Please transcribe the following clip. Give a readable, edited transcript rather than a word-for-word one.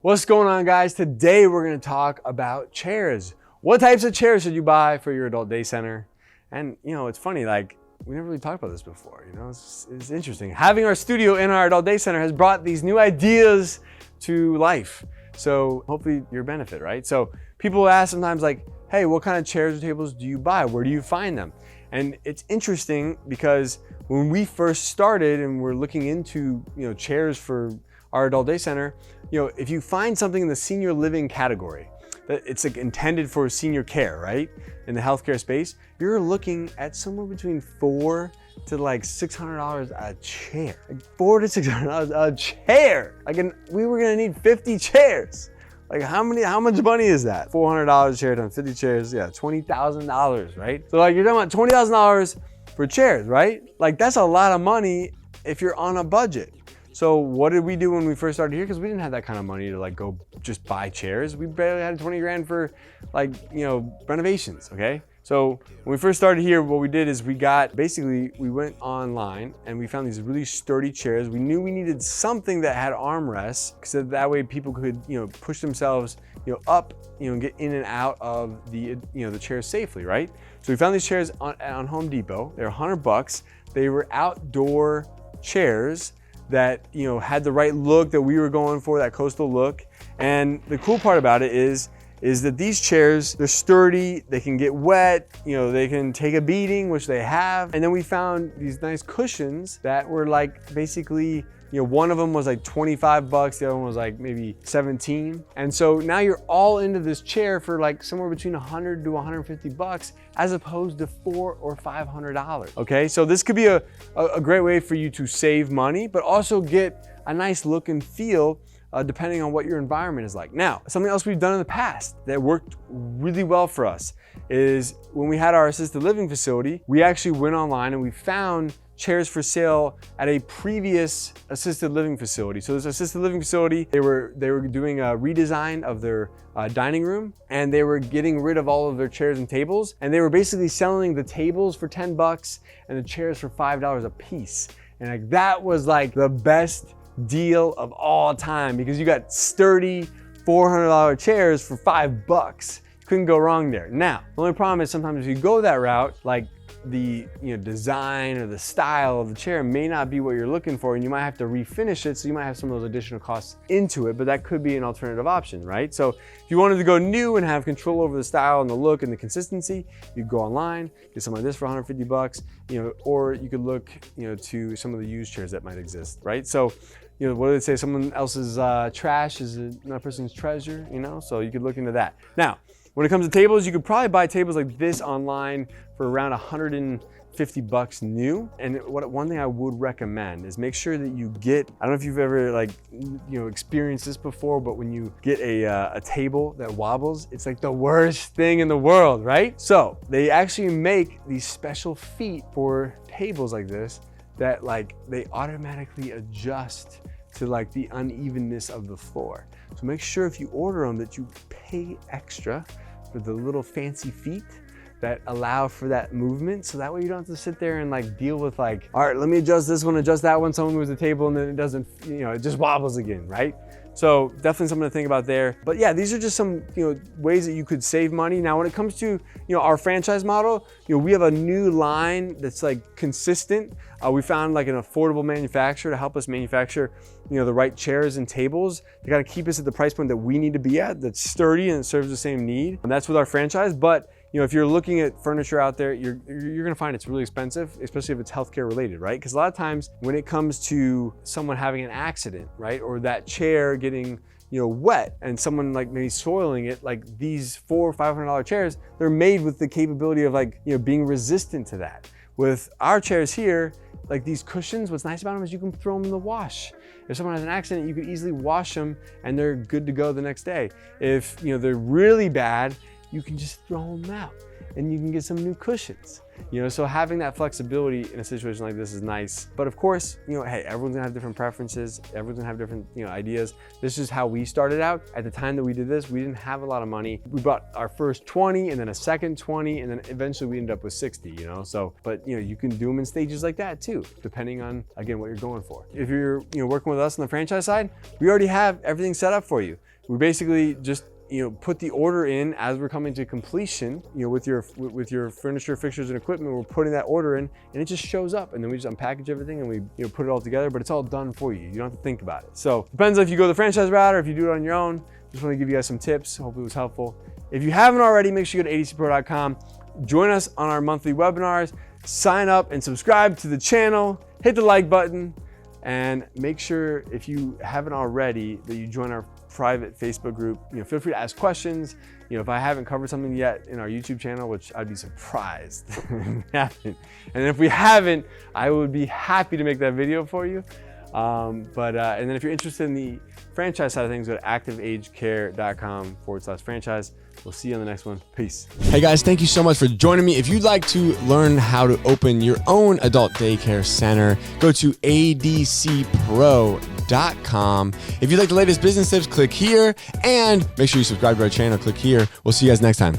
What's going on, guys? Today we're going to talk about chairs. What types of chairs should you buy for your adult day center? And it's funny, like we never really talked about this before. It's interesting. Having our studio in our adult day center has brought these new ideas to life. So hopefully your benefit, right? So people ask sometimes like, hey, what kind of chairs or tables do you buy? Where do you find them? And it's interesting because when we first started and we're looking into chairs for our adult day center, if you find something in the senior living category that it's like intended for senior care, right? In the healthcare space, you're looking at somewhere between $400 to like $600 a chair. Like $400 to $600 a chair. We were gonna need 50 chairs. Like how much money is that? $400 a chair times 50 chairs, yeah, $20,000, right? So like you're talking about $20,000 for chairs, right? Like that's a lot of money if you're on a budget. So what did we do when we first started here? Because we didn't have that kind of money to like go just buy chairs. We barely had 20 grand for like, renovations, okay? So when we first started here, what we did is we went online and we found these really sturdy chairs. We knew we needed something that had armrests so that way people could, push themselves, up, and get in and out of the chairs safely, right? So we found these chairs on Home Depot. They're $100. They were outdoor chairs that had the right look that we were going for, that coastal look. And the cool part about it is that these chairs, they're sturdy, they can get wet, they can take a beating, which they have. And then we found these nice cushions that were like basically, one of them was like 25 bucks, the other one was like maybe 17. And so now you're all into this chair for like somewhere between 100 to 150 bucks as opposed to $400 or $500. Okay, so this could be a great way for you to save money, but also get a nice look and feel depending on what your environment is like. Now, something else we've done in the past that worked really well for us is when we had our assisted living facility, we actually went online and we found chairs for sale at a previous assisted living facility. So this assisted living facility, they were doing a redesign of their dining room, and they were getting rid of all of their chairs and tables, and they were basically selling the tables for 10 bucks and the chairs for $5 a piece. And like that was like the best deal of all time because you got sturdy $400 chairs for $5. You couldn't go wrong there. Now, the only problem is sometimes if you go that route, like the design or the style of the chair may not be what you're looking for, and you might have to refinish it, so you might have some of those additional costs into it, but that could be an alternative option, right? So if you wanted to go new and have control over the style and the look and the consistency, you go online, get something like this for 150 bucks, or you could look to some of the used chairs that might exist, right? So what do they say? Someone else's trash is another person's treasure, so you could look into that. Now, when it comes to tables, you could probably buy tables like this online for around 150 bucks new. And one thing I would recommend is make sure that you get, I don't know if you've ever experienced this before, but when you get a table that wobbles, it's like the worst thing in the world, right? So they actually make these special feet for tables like this that they automatically adjust to the unevenness of the floor. So make sure if you order them that you pay extra for the little fancy feet that allow for that movement. So that way you don't have to sit there and deal with all right, let me adjust this one, adjust that one. Someone moves the table and then it doesn't, it just wobbles again, right? So definitely something to think about there. But yeah, these are just some ways that you could save money. Now, when it comes to our franchise model, we have a new line that's consistent. We found an affordable manufacturer to help us manufacture the right chairs and tables. They got to keep us at the price point that we need to be at, that's sturdy and serves the same need. And that's with our franchise. But if you're looking at furniture out there, you're gonna find it's really expensive, especially if it's healthcare related, right? Because a lot of times when it comes to someone having an accident, right, or that chair getting wet and someone maybe soiling it, these $400 or $500 chairs, they're made with the capability of being resistant to that. With our chairs here, these cushions, what's nice about them is you can throw them in the wash. If someone has an accident, you could easily wash them and they're good to go the next day. If they're really bad, you can just throw them out and you can get some new cushions. So having that flexibility in a situation like this is nice. But of course, hey, everyone's gonna have different preferences. Everyone's gonna have different, ideas. This is how we started out. At the time that we did this, we didn't have a lot of money. We bought our first 20 and then a second 20, and then eventually we ended up with 60, So, but you can do them in stages like that too, depending on, again, what you're going for. If you're, working with us on the franchise side, we already have everything set up for you. We basically just put the order in as we're coming to completion, with your furniture, fixtures, and equipment. We're putting that order in, and it just shows up, and then we just unpackage everything and we put it all together. But it's all done for you. You don't have to think about it. So depends if you go the franchise route or if you do it on your own. Just want to give you guys some tips. Hopefully it was helpful. If you haven't already, make sure you go to adcpro.com. Join us on our monthly webinars. Sign up and subscribe to the channel. Hit the like button, and make sure, if you haven't already, that you join our private Facebook group. Feel free to ask questions. If I haven't covered something yet in our YouTube channel, which I'd be surprised if we haven't. And if we haven't, I would be happy to make that video for you. And then if you're interested in the franchise side of things, go to activeagecare.com/franchise. We'll see you on the next one. Peace. Hey guys, thank you so much for joining me. If you'd like to learn how to open your own adult daycare center, go to adcpro.com. If you'd like the latest business tips, click here, and make sure you subscribe to our channel. Click here. We'll see you guys next time.